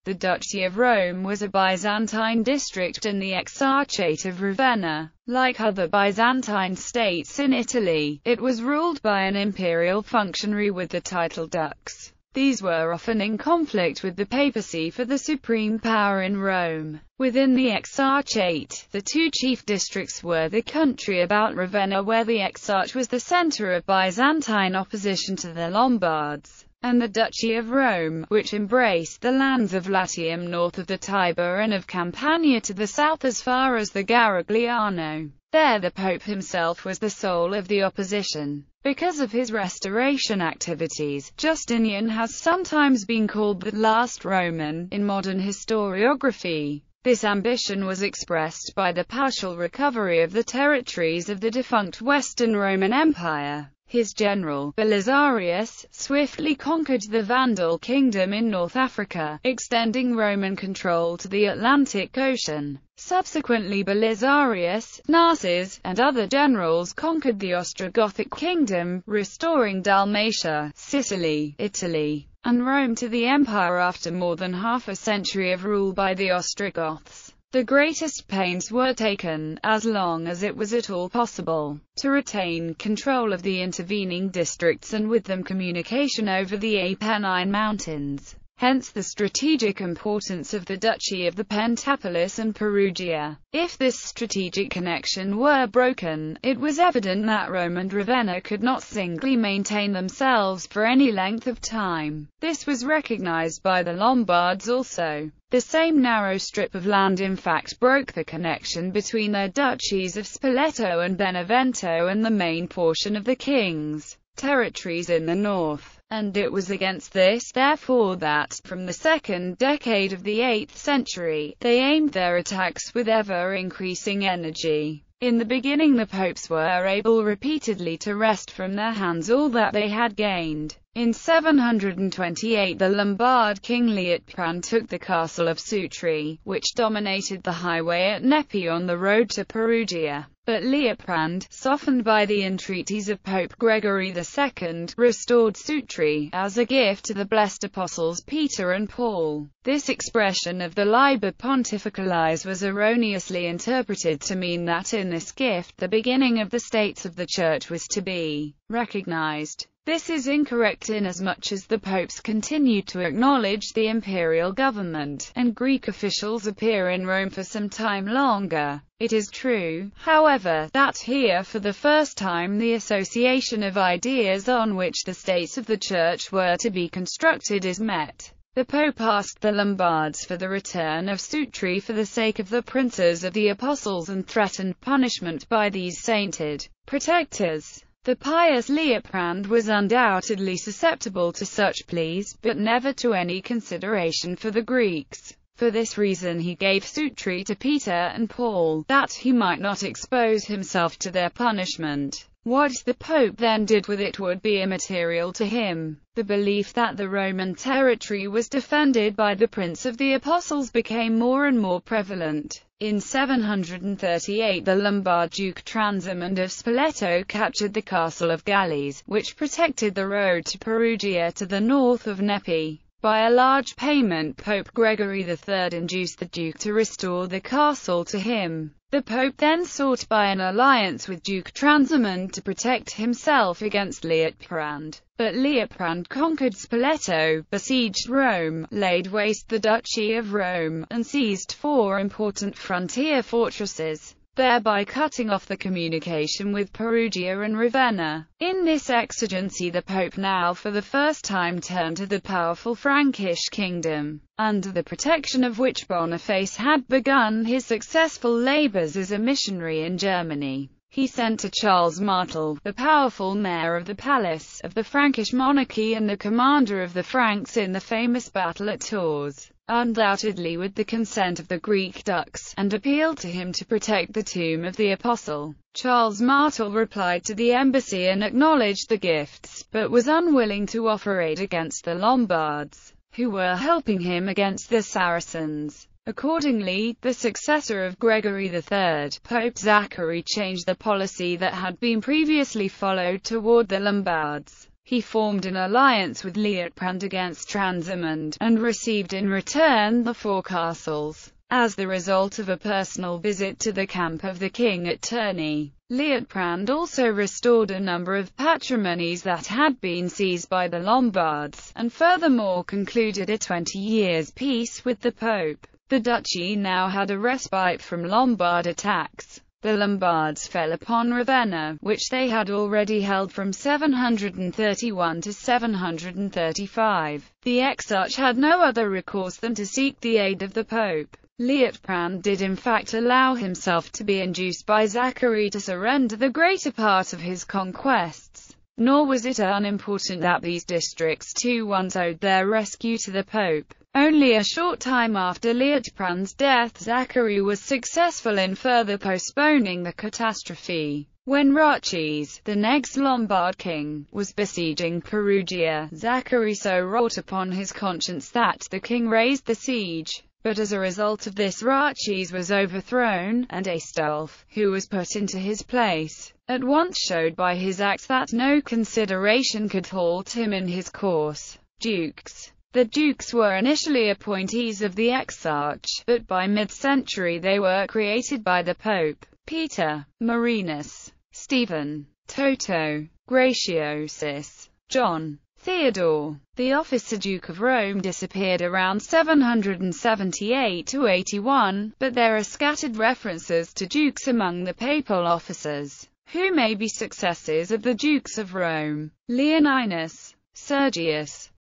The Duchy of Rome was a Byzantine district in the Exarchate of Ravenna. Like other Byzantine states in Italy, it was ruled by an imperial functionary with the title dux. These were often in conflict with the papacy for the supreme power in Rome. Within the Exarchate, the two chief districts were the country about Ravenna, where the Exarch was the center of Byzantine opposition to the Lombards, and the Duchy of Rome, which embraced the lands of Latium north of the Tiber and of Campania to the south as far as the Garigliano. There the Pope himself was the soul of the opposition. Because of his restoration activities, Justinian has sometimes been called the last Roman in modern historiography. This ambition was expressed by the partial recovery of the territories of the defunct Western Roman Empire. His general, Belisarius, swiftly conquered the Vandal kingdom in North Africa, extending Roman control to the Atlantic Ocean. Subsequently Belisarius, Narses, and other generals conquered the Ostrogothic kingdom, restoring Dalmatia, Sicily, Italy, and Rome to the empire after more than half a century of rule by the Ostrogoths. The greatest pains were taken, as long as it was at all possible, to retain control of the intervening districts and with them communication over the Apennine Mountains. Hence the strategic importance of the Duchy of the Pentapolis and Perugia. If this strategic connection were broken, it was evident that Rome and Ravenna could not singly maintain themselves for any length of time. This was recognized by the Lombards also. The same narrow strip of land in fact broke the connection between their duchies of Spoleto and Benevento and the main portion of the king's territories in the north. And it was against this, therefore, that, from the second decade of the 8th century, they aimed their attacks with ever-increasing energy. In the beginning the popes were able repeatedly to wrest from their hands all that they had gained. In 728 the Lombard king Liutprand took the castle of Sutri, which dominated the highway at Nepi on the road to Perugia. But Liutprand, softened by the entreaties of Pope Gregory II, restored Sutri, as a gift to the blessed apostles Peter and Paul. This expression of the Liber Pontificalis was erroneously interpreted to mean that in this gift the beginning of the states of the Church was to be recognized. This is incorrect inasmuch as the popes continued to acknowledge the imperial government, and Greek officials appear in Rome for some time longer. It is true, however, that here for the first time the association of ideas on which the states of the Church were to be constructed is met. The Pope asked the Lombards for the return of Sutri for the sake of the princes of the apostles and threatened punishment by these sainted protectors. The pious Liutprand was undoubtedly susceptible to such pleas, but never to any consideration for the Greeks. For this reason he gave Sutri to Peter and Paul, that he might not expose himself to their punishment. What the Pope then did with it would be immaterial to him. The belief that the Roman territory was defended by the Prince of the Apostles became more and more prevalent. In 738 the Lombard Duke Transimund of Spoleto captured the castle of Galles, which protected the road to Perugia to the north of Nepi. By a large payment Pope Gregory III induced the Duke to restore the castle to him. The Pope then sought by an alliance with Duke Transimund to protect himself against Liutprand. But Liutprand conquered Spoleto, besieged Rome, laid waste the Duchy of Rome, and seized 4 important frontier fortresses, thereby cutting off the communication with Perugia and Ravenna. In this exigency the Pope now for the first time turned to the powerful Frankish kingdom, under the protection of which Boniface had begun his successful labors as a missionary in Germany. He sent to Charles Martel, the powerful mayor of the palace of the Frankish monarchy and the commander of the Franks in the famous battle at Tours, undoubtedly with the consent of the Greek dux, and appealed to him to protect the tomb of the apostle. Charles Martel replied to the embassy and acknowledged the gifts, but was unwilling to offer aid against the Lombards, who were helping him against the Saracens. Accordingly, the successor of Gregory III, Pope Zachary, changed the policy that had been previously followed toward the Lombards. He formed an alliance with Liutprand against Transimund, and received in return the four castles. As the result of a personal visit to the camp of the king at Terni, Liutprand also restored a number of patrimonies that had been seized by the Lombards, and furthermore concluded a 20 years peace with the Pope. The duchy now had a respite from Lombard attacks. The Lombards fell upon Ravenna, which they had already held from 731 to 735. The exarch had no other recourse than to seek the aid of the Pope. Liutprand did in fact allow himself to be induced by Zachary to surrender the greater part of his conquests, nor was it unimportant that these districts too once owed their rescue to the Pope. Only a short time after Liutprand's death, Zachary was successful in further postponing the catastrophe. When Ratchis, the next Lombard king, was besieging Perugia, Zachary so wrought upon his conscience that the king raised the siege. But as a result of this, Ratchis was overthrown, and Aistulf, who was put into his place, at once showed by his acts that no consideration could halt him in his course. Dukes. The dukes were initially appointees of the exarch, but by mid-century they were created by the Pope. Peter, Marinus, Stephen, Toto, Graciosus, John, Theodore. The officer Duke of Rome disappeared around 778 to 81, but there are scattered references to dukes among the papal officers, who may be successors of the Dukes of Rome. Leoninus, Sergius,